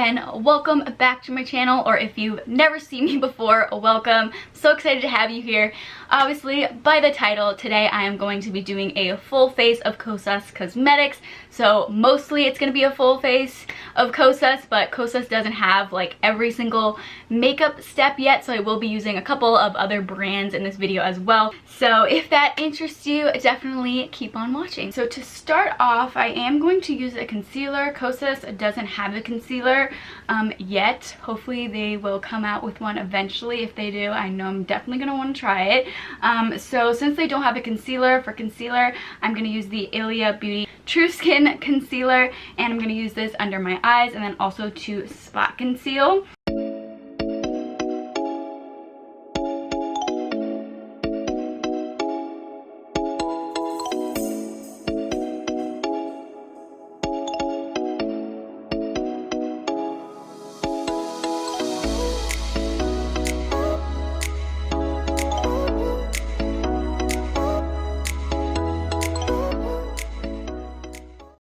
and welcome back to my channel, or if you've never seen me before, welcome. So excited to have you here. Obviously, by the title, today I am going to be doing a full face of Kosas Cosmetics. So mostly it's going to be a full face of Kosas, but Kosas doesn't have like every single makeup step yet, so I will be using a couple of other brands in this video as well. So if that interests you, definitely keep on watching. So to start off, I am going to use a concealer. Kosas doesn't have a concealer yet. Hopefully they will come out with one eventually. If they do, I know I'm definitely going to want to try it. So since they don't have a concealer, for concealer, I'm going to use the Lilah B True Skin Concealer, and I'm going to use this under my eyes and then also to spot conceal.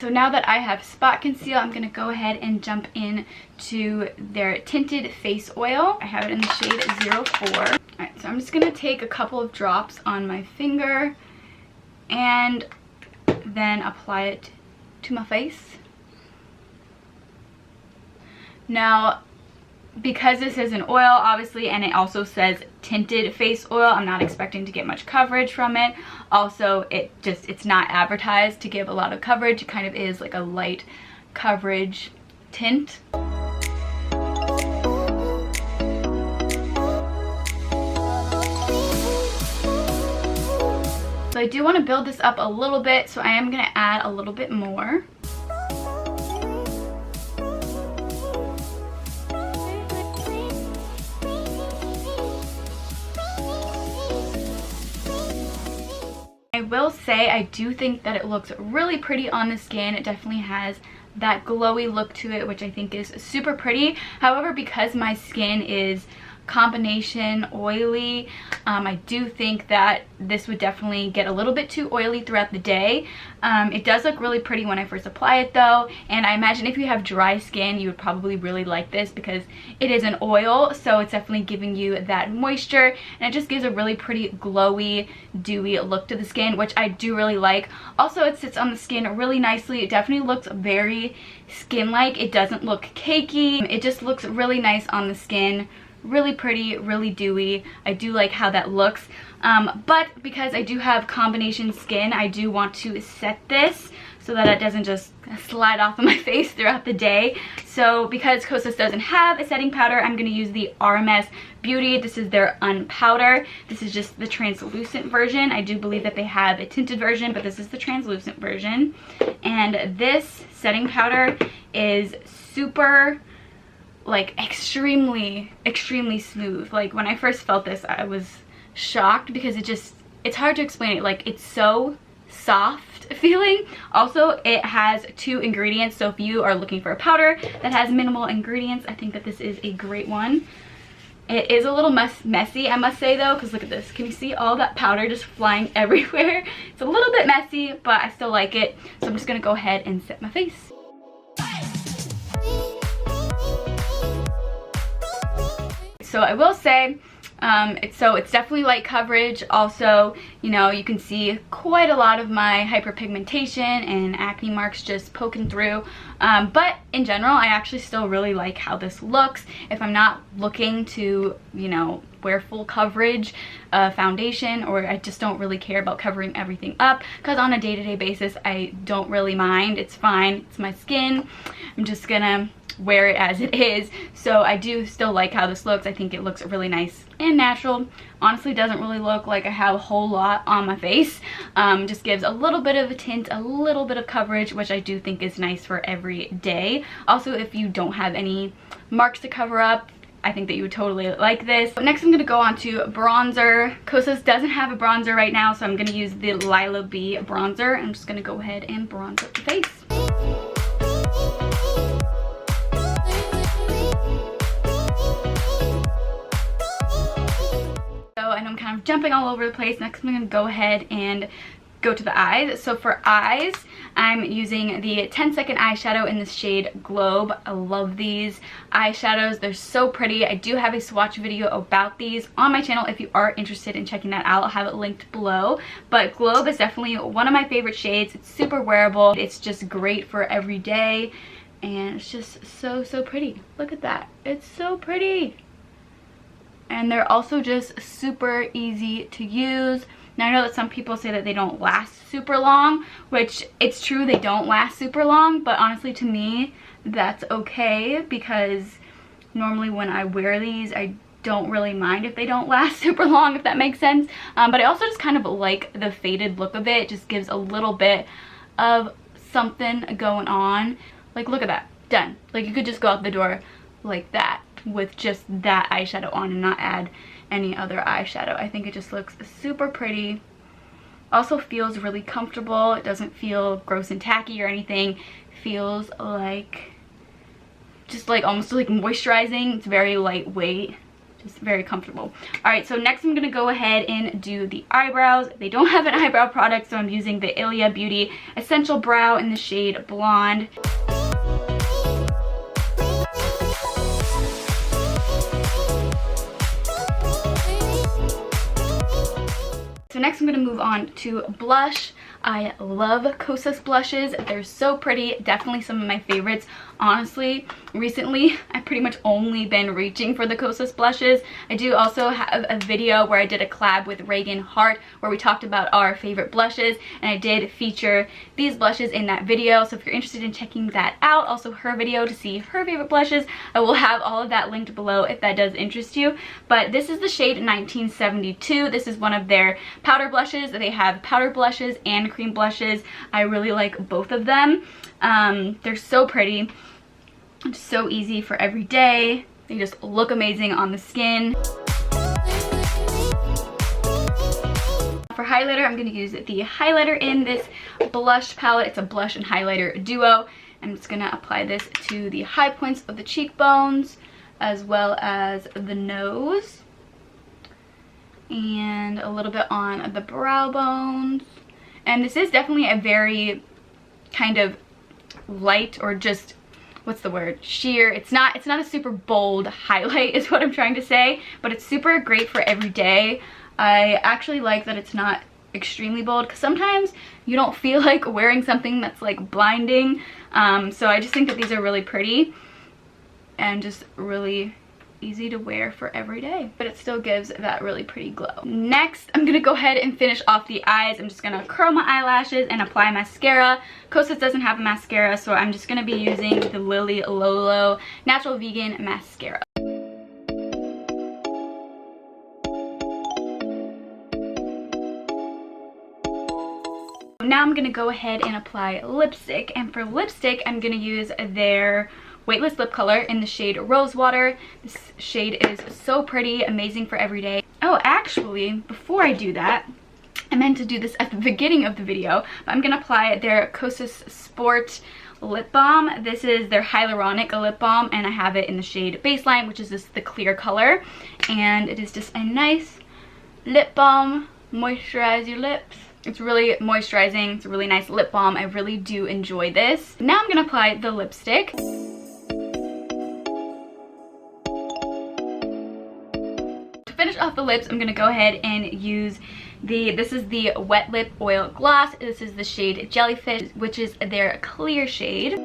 So now that I have spot conceal, I'm going to go ahead and jump in to their Tinted Face Oil. I have it in the shade 04. Alright, so I'm just going to take a couple of drops on my finger and then apply it to my face. Now, because this is an oil, obviously, and it also says tinted face oil, I'm not expecting to get much coverage from it. Also, it's not advertised to give a lot of coverage. It kind of is like a light coverage tint. So I do want to build this up a little bit, so I am going to add a little bit more. I will say I do think that it looks really pretty on the skin. It definitely has that glowy look to it, which I think is super pretty. However, because my skin is combination oily, I do think that this would definitely get a little bit too oily throughout the day. It does look really pretty when I first apply it though, and I imagine if you have dry skin, you would probably really like this because it is an oil, so it's definitely giving you that moisture, and it just gives a really pretty glowy, dewy look to the skin, which I do really like. Also, it sits on the skin really nicely. It definitely looks very skin-like. It doesn't look cakey. It just looks really nice on the skin. Really pretty, really dewy. I do like how that looks, but because I do have combination skin, I do want to set this so that it doesn't just slide off of my face throughout the day. So because Kosas doesn't have a setting powder, I'm going to use the RMS Beauty. This is their Unpowder. This is just the translucent version. I do believe that they have a tinted version, but this is the translucent version. And this setting powder is super, like, extremely smooth. Like, when I first felt this, I was shocked because it's hard to explain it. Like, it's so soft feeling. Also, it has 2 ingredients, so if you are looking for a powder that has minimal ingredients, I think that this is a great one. It is a little messy, I must say though, because look at this. Can you see all that powder just flying everywhere? It's a little bit messy, but I still like it. So I'm just gonna go ahead and set my face. So I will say, it's definitely light coverage. Also, you know, you can see quite a lot of my hyperpigmentation and acne marks just poking through. But in general, I actually still really like how this looks. If I'm not looking to, you know, wear full coverage foundation, or I just don't really care about covering everything up, because on a day-to-day basis, I don't really mind. It's fine. It's my skin. I'm just gonna wear it as it is. So I do still like how this looks. I think it looks really nice and natural. Honestly, doesn't really look like I have a whole lot on my face. Just gives a little bit of a tint, a little bit of coverage, which I do think is nice for every day. Also, if you don't have any marks to cover up, I think that you would totally like this. But next I'm going to go on to bronzer. Kosas doesn't have a bronzer right now, so I'm going to use the Lilah B bronzer. I'm just going to go ahead and bronze up the face. I know I'm kind of jumping all over the place. Next I'm going to go ahead and go to the eyes. So for eyes, I'm using the 10-second eyeshadow in the shade Globe. I love these eyeshadows. They're so pretty. I do have a swatch video about these on my channel if you are interested in checking that out. I'll have it linked below. But Globe is definitely one of my favorite shades. It's super wearable. It's just great for every day. And it's just so, so pretty. Look at that. It's so pretty. And they're also just super easy to use. Now I know that some people say that they don't last super long, which it's true, they don't last super long, but honestly to me that's okay, because normally when I wear these I don't really mind if they don't last super long, if that makes sense. But I also just kind of like the faded look of it. It just gives a little bit of something going on. Like, look at that, done. Like, you could just go out the door like that with just that eyeshadow on and not add any other eyeshadow. I think it just looks super pretty. Also feels really comfortable. It doesn't feel gross and tacky or anything. Feels like just like almost like moisturizing. It's very lightweight, just very comfortable. All right, so next I'm gonna go ahead and do the eyebrows. They don't have an eyebrow product, so I'm using the Lilah Beauty Essential Brow in the shade Blonde. So next I'm going to move on to blush. I love Kosas blushes. They're so pretty. Definitely some of my favorites. Honestly, recently I've pretty much only been reaching for the Kosas blushes. I do also have a video where I did a collab with Reagan Hart where we talked about our favorite blushes, and I did feature these blushes in that video. So if you're interested in checking that out, also her video to see her favorite blushes, I will have all of that linked below if that does interest you. But this is the shade 1972. This is one of their powder blushes. They have powder blushes and cream blushes. I really like both of them. They're so pretty. It's so easy for every day. They just look amazing on the skin. For highlighter, I'm going to use the highlighter in this blush palette. It's a blush and highlighter duo. I'm just going to apply this to the high points of the cheekbones as well as the nose. And a little bit on the brow bones. And this is definitely a very kind of light, or just, what's the word, sheer. It's not a super bold highlight is what I'm trying to say, but it's super great for every day. I actually like that it's not extremely bold, because sometimes you don't feel like wearing something that's like blinding. So I just think that these are really pretty and just really easy to wear for every day, but it still gives that really pretty glow. Next, I'm gonna go ahead and finish off the eyes. I'm just gonna curl my eyelashes and apply mascara. Kosas doesn't have a mascara, so I'm just gonna be using the Lily Lolo Natural Vegan Mascara. Now I'm gonna go ahead and apply lipstick, and for lipstick I'm gonna use their Weightless Lip Color in the shade Rosewater. This shade is so pretty, amazing for every day. Oh, actually, before I do that, I meant to do this at the beginning of the video, but I'm gonna apply their Kosis Sport Lip Balm. This is their Hyaluronic lip balm, and I have it in the shade Baseline, which is just the clear color. And it is just a nice lip balm, moisturize your lips. It's really moisturizing. It's a really nice lip balm. I really do enjoy this. Now I'm gonna apply the lipstick. Finish off the lips, I'm gonna go ahead and use this is the Wet Lip Oil Gloss. This is the shade Jellyfish, which is their clear shade.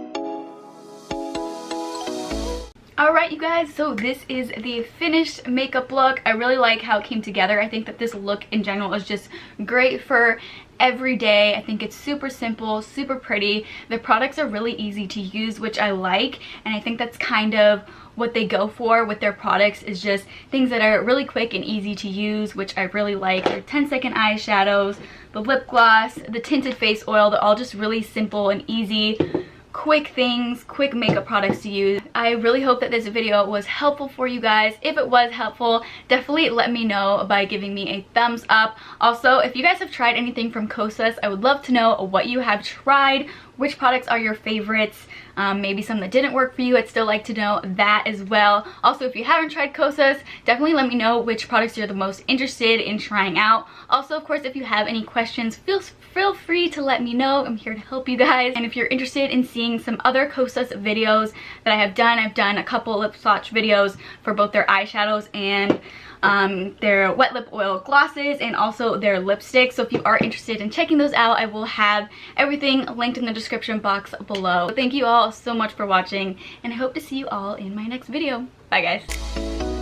Alright you guys, so this is the finished makeup look. I really like how it came together. I think that this look in general is just great for every day. I think it's super simple, super pretty. The products are really easy to use, which I like, and I think that's kind of what they go for with their products, is just things that are really quick and easy to use, which I really like. Their 10-second eyeshadows, the lip gloss, the tinted face oil, they're all just really simple and easy, quick things, quick makeup products to use. I really hope that this video was helpful for you guys. If it was helpful, definitely let me know by giving me a thumbs up. Also, if you guys have tried anything from Kosas, I would love to know what you have tried, which products are your favorites, maybe some that didn't work for you. I'd still like to know that as well. Also, if you haven't tried Kosas, definitely let me know which products you're the most interested in trying out. Also, of course, if you have any questions, feel free to let me know. I'm here to help you guys. And if you're interested in seeing some other Kosas videos that I have done, I've done a couple lip swatch videos for both their eyeshadows and their wet lip oil glosses and also their lipsticks. So if you are interested in checking those out, I will have everything linked in the description box below. Thank you all so much for watching, and I hope to see you all in my next video. Bye guys.